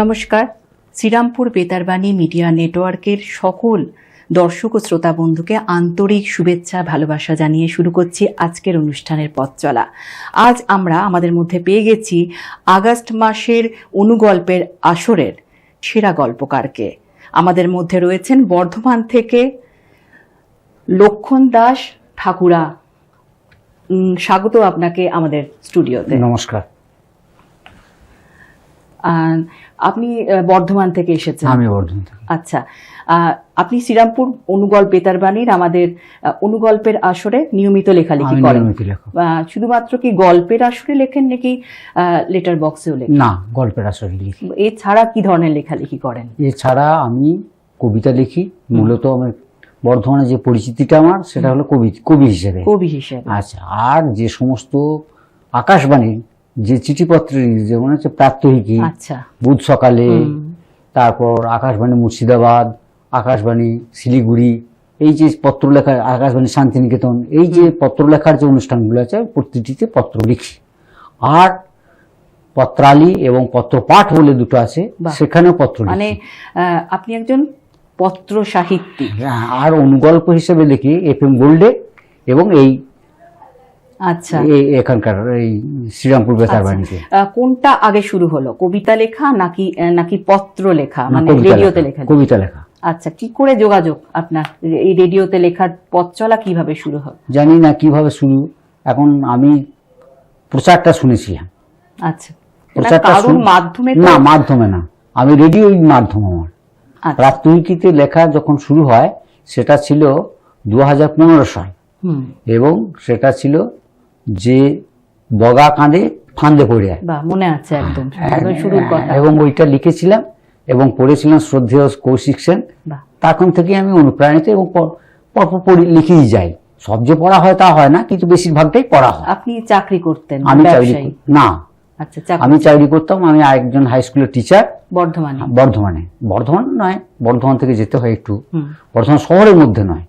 নমস্কার, শ্রীরামপুর বেতারবাণী মিডিয়া নেটওয়ার্কের সকল দর্শক ও শ্রোতা বন্ধুকে আন্তরিক শুভেচ্ছা ভালোবাসা জানিয়ে শুরু করছি আজকের অনুষ্ঠানের পথ চলা। আজ আমরা আমাদের মধ্যে পেয়ে গেছি আগস্ট মাসের অনুগল্পের আসরের সেরা গল্পকারকে। আমাদের মধ্যে রয়েছেন বর্ধমান থেকে লক্ষণ দাস ঠাকুরা। স্বাগত আপনাকে আমাদের স্টুডিওতে। নমস্কার। আপনি বর্ধমান থেকে এসেছেন? আমি বর্ধমান থেকে। আচ্ছা, আপনি শ্রীরামপুর অনুগল্প বেতারবাণীর আমাদের অনুগল্পের আসরে নিয়মিত লেখালেখি করেন? শুধুমাত্র কি গল্পের আসরে লেখেন নাকি লেটার বক্সেও লেখেন? না, গল্পের আসরে লিখি। এছাড়া কি ধরনের লেখালেখি করেন? এছাড়া আমি কবিতা লিখি। মূলত আমার বর্ধমানে যে পরিচিতিটা আমার সেটা হলো কবি হিসেবে। আচ্ছা, আর যে সমস্ত আকাশবাণীর যে চিঠিপত্র, যেমন হচ্ছে প্রাত্যহিকী, বুধ সকালে, তারপর আকাশবাণী মুর্শিদাবাদ, আকাশবাণী শিলিগুড়ি, এই যে পত্র লেখা, আকাশবাণী শান্তিনিকেতন, এই যে পত্র লেখার যে অনুষ্ঠানগুলো আছে প্রতিটিতে পত্র লিখি। আর পত্রালি এবং পত্র পাঠ বলে দুটো আছে, সেখানেও পত্র লিখি। মানে আপনি একজন পত্র সাহিত্যিক। আর অনুগল্প হিসেবে লিখি FM গোল্ডে এবং এই আচ্ছা এখানকার এই শ্রীরামপুর বেতারবাণীতে। কোনটা আগে শুরু হলো, কবিতা লেখা নাকি পত্র লেখা, মানে রেডিওতে লেখা? কবিতা লেখা। আচ্ছা, কি করে যোগাযোগ আপনার এই রেডিওতে লেখার পথ চলা কিভাবে শুরু হয়? জানি না কিভাবে শুরু। এখন আমি প্রচারটা শুনেছিলাম। আচ্ছা, কারোর মাধ্যমে? না, মাধ্যমে না, আমি রেডিওর মাধ্যম। আমার প্রাত্যহিকীতে লেখা যখন শুরু হয় সেটা ছিল 2015 সাল, এবং সেটা ছিল যে বগা কাঁদে ফান্দে পড়ে যায়। মনে আছে একদম শুরুর কথা। এবং ওইটা লিখেছিলাম এবং পড়েছিলাম শ্রদ্ধেয় কৌশিক সেন। তখন থেকে আমি অনুপ্রাণিত এবং পরপর লিখেই যাই। সব যে পড়া হয় তা হয় না, কিন্তু বেশিরভাগটাই পড়া হয়। আপনি চাকরি করতেন? আমি না, আচ্ছা, আমি চাকরি করতাম। আমি একজন হাই স্কুলের টিচার। বর্ধমান নয়, বর্ধমান থেকে যেতে হয় একটু, বর্ধমান শহরের মধ্যে নয়।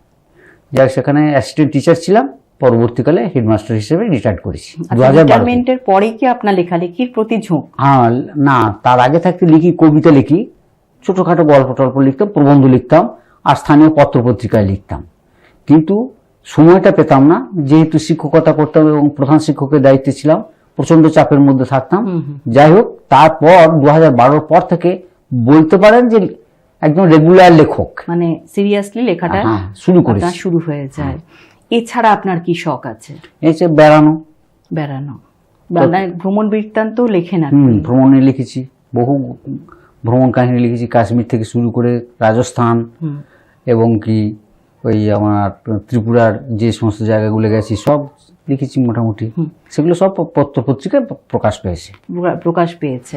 যাই, সেখানে অ্যাসিস্ট্যান্ট টিচার ছিলাম। পরবর্তীকালে হেডমাস্টার হিসেবে রিটায়ার করেছি 2012 পরে। কি আপনার লেখালেখির প্রতি ঝোঁক? না, তার আগে থাকতে লিখি, কবিতা লিখি, ছোটখাটো গল্প টল্প লিখতাম, প্রবন্ধ লিখতাম, আর স্থানীয় পত্র পত্রিকায় লিখতাম। কিন্তু সময়টা পেতাম না, যেহেতু শিক্ষকতা করতাম এবং প্রধান শিক্ষকের দায়িত্বে ছিলাম, প্রচন্ড চাপের মধ্যে থাকতাম। যাই হোক, তারপর 2012 পর থেকে বলতে পারেন যে একদম রেগুলার লেখক, মানে সিরিয়াসলি লেখাটা শুরু হয়ে যায়। এছাড়া আপনার কি শখ আছে? বেড়ানো। ভ্রমণ বৃত্তান্ত লেখেন? ভ্রমণে লিখেছি, বহু ভ্রমণ কাহিনী লিখেছি, কাশ্মীর থেকে শুরু করে রাজস্থান, এবং কি ওই আমার ত্রিপুরার যে সমস্ত জায়গাগুলো গেছি সব লিখেছি মোটামুটি। সেগুলো সব পত্র পত্রিকায় প্রকাশ পেয়েছে।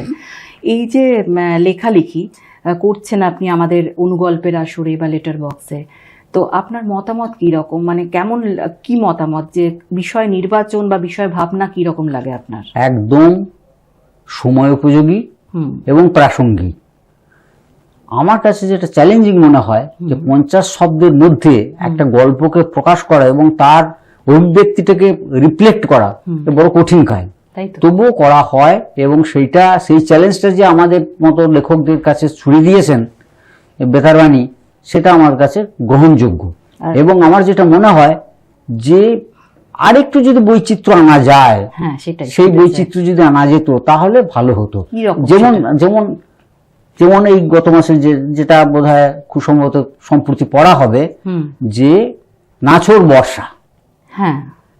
এই যে লেখালেখি করছেন আপনি আমাদের অনুগল্পের আসরে বা লেটার বক্সে, তো আপনার মতামত কি রকম? মানে কি মতামত, যে বিষয় নির্বাচন বা বিষয় ভাবনা কি রকম লাগে আপনার? একদম সময় উপযোগী এবং প্রাসঙ্গিক। আমার কাছে যেটা চ্যালেঞ্জিং মনে হয় যে 50 শব্দের মধ্যে একটা গল্পকে প্রকাশ করা এবং তার অভিব্যক্তিটাকে রিফ্লেক্ট করা বড় কঠিন কাজ। তবুও করা হয়, এবং সেই চ্যালেঞ্জটা যে আমাদের মতো লেখকদের কাছে ছুড়ে দিয়েছেন বেতারবাণী, সেটা আমার কাছে গ্রহণযোগ্য। এবং আমার যেটা মনে হয় যে আরেকটু যদি বৈচিত্র্য আনা যায়, সেই বৈচিত্র্য যদি আনা যেত তাহলে ভালো হতো। যেমন এই গত মাসে যেটা বোধহয় খুব সম্ভবত সম্প্রতি পড়া হবে, যে নাছোড় বর্ষা।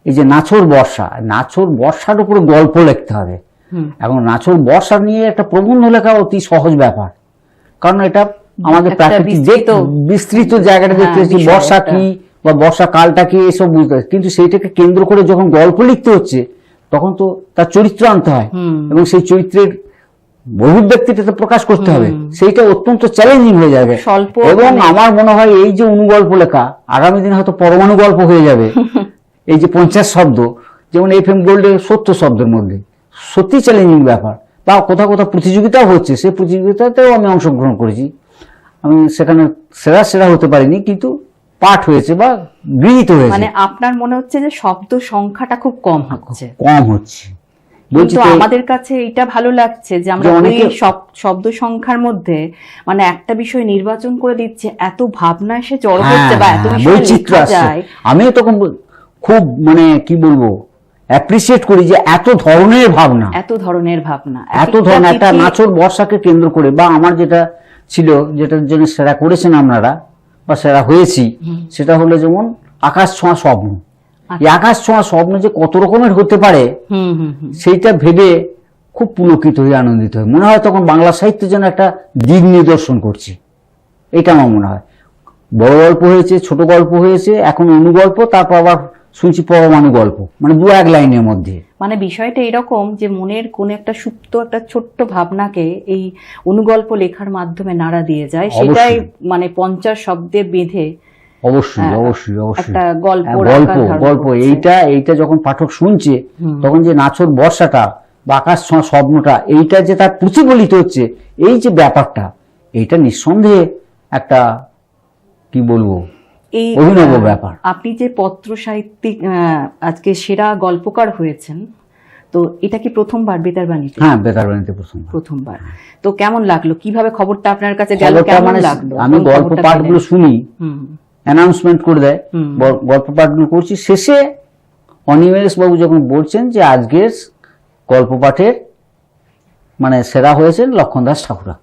এই যে নাছোড় বর্ষার উপরে গল্প লিখতে হবে। এখন নাছোড় বর্ষা নিয়ে একটা প্রবন্ধ লেখা অতি সহজ ব্যাপার, কারণ এটা আমাদের প্রাকৃতিক বিস্তৃত জায়গাটা দেখতে হচ্ছে, বর্ষা কি বা বর্ষাকালটা কি এসব বুঝতে হয়। কিন্তু সেইটাকে কেন্দ্র করে যখন গল্প লিখতে হচ্ছে তখন তো তার চরিত্র আনতে হয়, এবং সেই চরিত্রের অভিব্যক্তিটা প্রকাশ করতে হবে। সেইটা অত্যন্ত চ্যালেঞ্জিং হয়ে যাবে। এবং আমার মনে হয় এই যে অনুগল্প লেখা আগামী দিনে হয়তো পরমাণু গল্প হয়ে যাবে। এই যে 50 শব্দ, যেমন FM গোল্ডে 70 শব্দের মধ্যে, সত্যি চ্যালেঞ্জিং ব্যাপার। বা কোথাও প্রতিযোগিতাও হচ্ছে, সেই প্রতিযোগিতাতেও আমি অংশগ্রহণ করেছি। আমি সেখানে সেরা হতে পারিনি, কিন্তু পাঠ হয়েছে বা গৃহীত হয়েছে। মানে আপনার মনে হচ্ছে যে শব্দ সংখ্যাটা খুব কম হচ্ছে? বলছি কিন্তু তো আমাদের কাছে এটা ভালো লাগছে যে আমরা যে ওই অনেকে- শব্দ সংখ্যার মধ্যে মানে একটা বিষয় নির্বাচন করে দিচ্ছে, এত ভাবনা এসে জড়ো হ্যাঁ, হচ্ছে বা এত হ্যাঁ, বিষয় বৈচিত্র্য লেখা আসছে। যায়। আমিও তখন খুব মানে কি বলবো অ্যাপ্রিসিয়েট করি যে এত ধরনের ভাবনা, এত ধরনের ভাবনা, এত ধরনের একটা নাচর বর্ষাকে কেন্দ্র করে, বা আমার যেটা ছিল, যেটার জন্য সেরা করেছেন আপনারা বা সেরা হয়েছি, সেটা হলো যেমন আকাশ ছোঁয়া স্বপ্ন। এই আকাশ ছোঁয়া স্বপ্ন যে কত রকমের হতে পারে হুম হুম হুম সেইটা ভেবে খুব পুলকিত হয়ে আনন্দিত হয়। মনে হয় তখন বাংলা সাহিত্যের জন্য একটা দিক নিদর্শন করছি, এটা আমার মনে হয়। বড় গল্প হয়েছে, ছোট গল্প হয়েছে, এখন অনুগল্প, তারপর আবার শুনছি পরমাণু গল্প, মানে দু এক লাইনের মধ্যে। মানে বিষয়টা এরকম যে মনের কোন একটা সুপ্ত একটা ছোট্ট ভাবনাকে এই অনুগল্প লেখার মাধ্যমে নাড়া দিয়ে যায়, সেটাই মানে 50 শব্দে বেঁধে অবশ্যই অবশ্যই অবশ্যই একটা গল্প গল্প এইটা যখন পাঠক শুনছে, তখন যে নাচর বর্ষাটা বা আকাশ ছোঁয়া স্বপ্নটা, এইটা যে তার প্রতিফলিত হচ্ছে, এই যে ব্যাপারটা, এইটা নিঃসন্দেহে একটা কি বলবো এই অভিনব ব্যাপার। আপনি যে পত্র সাহিত্যিক আজকে সেরা গল্পকার হয়েছেন, তো এটা কি প্রথমবার বেতারবাণীতে? হ্যাঁ, বেতারবাণীতে প্রথমবার। তো কেমন লাগলো, কিভাবে খবরটা আপনার কাছে গেল, কেমন মানে লাগলো? আমি গল্প পাঠগুলো শুনি, অ্যানাউন্সমেন্ট করে দেয়, গল্প পাঠগুলো করছি, শেষে অনিমেষ বাবু যখন বলছেন যে আজকের গল্প পাঠের মানে সেরা হয়েছেন লক্ষণ দাস ঠাকুরা,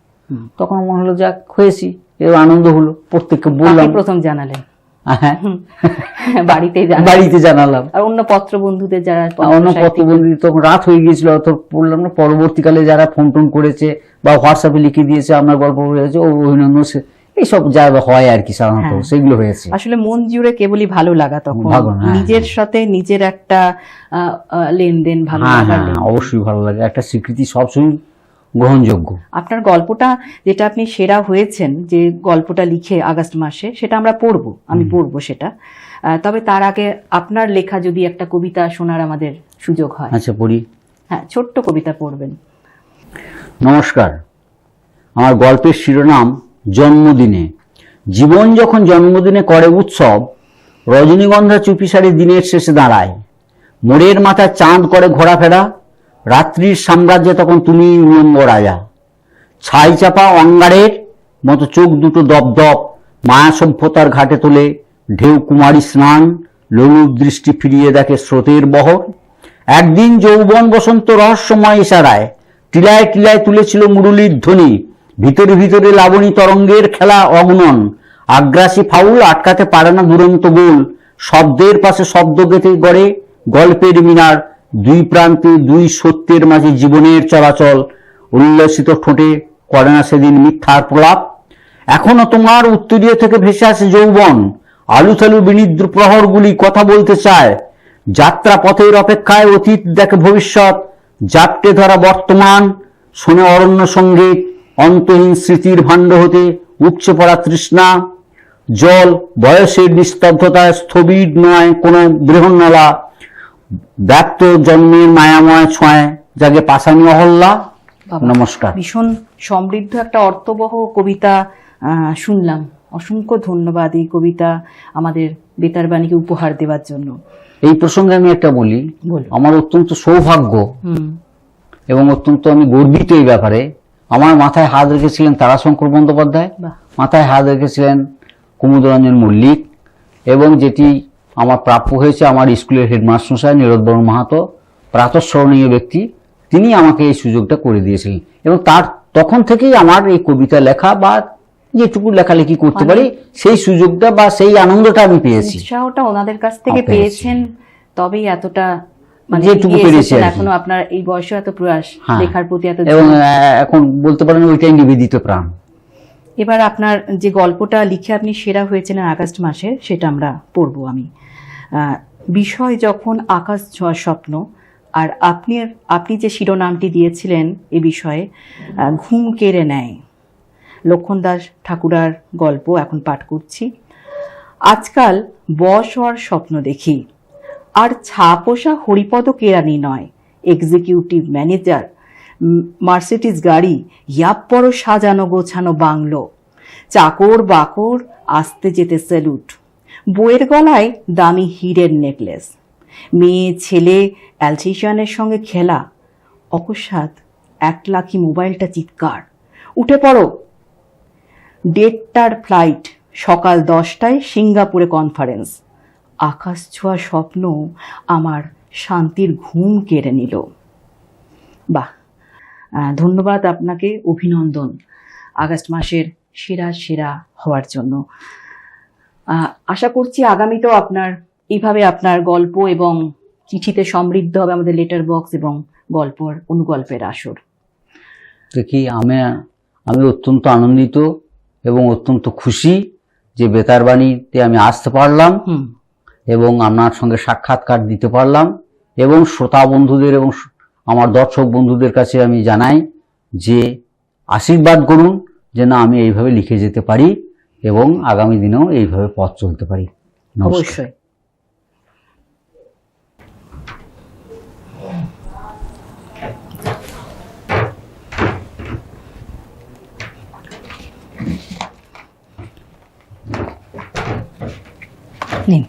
তখন মনে হলো যাক হয়েছি, এর আনন্দ হলো, প্রত্যেককে বললাম। প্রথম জানালেন? হ্যাঁ, বাড়িতে জানালাম। আর অন্য পত্র বন্ধুদের যারা অন্য পত্র বন্ধুদের তখন রাত হয়ে গিয়েছিল, অত বললাম না। পরবর্তীকালে যারা ফোন টোন করেছে বা হোয়াটসঅ্যাপে লিখে দিয়েছে আপনার গল্প হয়েছে, ও অভিনন্দন, এইসব যা হয় আর কি সাধারণত সেগুলো হয়েছে। আসলে মন জুড়ে কেবলই ভালো লাগা, তখন নিজের সাথে নিজের একটা লেনদেন, ভালো লাগা। অবশ্যই ভালো লাগে, একটা স্বীকৃতি সবসময় গ্রহণযোগ্য। আপনার গল্পটা যেটা আপনি সেরা হয়েছেন, যে গল্পটা লিখে আগস্ট মাসে, সেটা আমরা পড়বো, আমি পড়বো সেটা। তবে তার আগে আপনার লেখা যদি একটা কবিতা শোনার আমাদের সুযোগ হয়। আচ্ছা, পড়ি। হ্যাঁ, ছোট্ট কবিতা পড়বেন। নমস্কার, আমার গল্পের শিরোনাম জন্মদিনে। জীবন যখন জন্মদিনে করে উৎসব, রজনীগন্ধা চুপিসারে দিনের শেষে দাঁড়ায়, মোড়ের মাথায় চাঁদ করে ঘোরাফেরা, রাত্রির সাম্রাজ্যে তখন তুমি উলঙ্গ রাজা। ছাই চাপা অঙ্গারের মতো চোখ দুটো দপদপ, মায়া সভ্যতার ঘাটে তোলে ঢেউ কুমারী স্নান, লোলুপ দৃষ্টি ফিরিয়ে দেখে স্রোতের বহর। একদিন যৌবন বসন্ত রহস্যময় ইশারায় টিলায় টিলায় তুলেছিল মুরুলির ধ্বনি, ভিতরে ভিতরে লাবণী তরঙ্গের খেলা অগণন, আগ্রাসী ফাউল আটকাতে পারে না দুরন্ত গোল, শব্দের পাশে শব্দ গেঁথে গড়ে গল্পের মিনার, দুই প্রান্তে দুই সত্যের মাঝে জীবনের চলাচল, উল্লসিত ঠোঁটে করে না সেদিন মিথ্যার প্রলাপ। এখনো তোমার উত্তরীয় থেকে ভেসে আসে যৌবন, আলুথালু বিনিদ্র প্রহরগুলি কথা বলতে চায়, যাত্রা পথের অপেক্ষায় অতীত দেখে ভবিষ্যৎ, জাপটে ধরা বর্তমান, শোনে অরণ্য সঙ্গীত, অন্তহীন স্মৃতির ভাণ্ড হতে উপচে পড়া তৃষ্ণা। জল বয়সের নিস্তব্ধতায় স্থবির নয় কোনো বৃহন্নলা, ব্যক্ত জন্মের মায়াময় ছোঁয়ায় জাগে পাষাণী অহল্যা। নমস্কার। ভীষণ সমৃদ্ধ একটা অর্থবহ কবিতা শুনলাম। অসংখ্য ধন্যবাদ এই কবিতা আমাদের বেতারবাণীকে উপহার দেওয়ার জন্য। এই প্রসঙ্গে আমি একটা বলি, আমার অত্যন্ত সৌভাগ্য এবং অত্যন্ত আমি গর্বিত এই ব্যাপারে। আমার মাথায় হাত রেখেছিলেন তারাশঙ্কর বন্দ্যোপাধ্যায়, মাথায় হাত রেখেছিলেন কুমুদরঞ্জন মল্লিক, এবং যেটি আমার প্রাপ্য হয়েছে আমার স্কুলের হেডমাস্টার নীরদবর্ণ মাহাতো, প্রাতঃস্মরণীয় ব্যক্তি, তিনি আমাকে এই সুযোগটা করে দিয়েছিলেন। এবং তখন থেকেই আমার এই কবিতা লেখা বা যেটুকু লেখালেখি করতে পারি সেই সুযোগটা বা সেই আনন্দটা আমি পেয়েছি। উৎসাহটা ওনাদের কাছ থেকে পেয়েছেন, তবেই এতটা যেটুকু পেরেছি। এখনো আপনার এই বয়সে এত প্রয়াস, লেখার প্রতি এত, এবং এখন বলতে পারেন ওইটাই নিবেদিত প্রাণ। এবার আপনার যে গল্পটা লিখে আপনি সেরা হয়েছেন আগস্ট মাসে, সেটা আমরা পড়বো। আমি বিষয় যখন আকাশ ছোঁয়া স্বপ্ন, আর আপনি যে শিরোনামটি দিয়েছিলেন এ বিষয়ে ঘুম কেড়ে নেয়, লক্ষণ দাস ঠাকুরার গল্প এখন পাঠ করছি। আজকাল বশ হওয়ার স্বপ্ন দেখি, আর ছাপোষা হরিপদ কেরানি নয়, এক্সিকিউটিভ ম্যানেজার, মার্সিডিজ গাড়ি, ইয়াপ বড় সাজানো গোছানো বাংলো, চাকর বাকর আসতে যেতে স্যালুট, বইয়ের গলায় দামি হীরের নেকলেস, মেয়ে ছেলে অ্যালসিশিয়ানের সঙ্গে খেলা, অকস্মাৎ একলাখি মোবাইলটা চিৎকার, উঠে পড়ো, 1:30টার ফ্লাইট, সকাল 10টায় সিঙ্গাপুরে কনফারেন্স। আকাশ ছোঁয়া স্বপ্ন আমার শান্তির ঘুম কেড়ে নিল। বাহ, ধন্যবাদ আপনাকে, অভিনন্দন আগস্ট মাসের সেরা হওয়ার জন্য। আশা করছি আগামীতেও আপনার এইভাবে আপনার গল্প এবং চিঠিতে সমৃদ্ধ হবে আমাদের লেটার বক্স এবং অনুগল্পের আসর। দেখি, আমি অত্যন্ত আনন্দিত এবং অত্যন্ত খুশি যে বেতারবাণীতে আমি আসতে পারলাম এবং আপনার সঙ্গে সাক্ষাৎকার দিতে পারলাম, এবং শ্রোতা বন্ধুদের এবং আমার দর্শক বন্ধুদের কাছে আমি জানাই যে আশীর্বাদ করুন যে না, আমি এইভাবে লিখে যেতে পারি এবং আগামী দিনেও এইভাবে পথ চলতে পারি। অবশ্যই। নিন।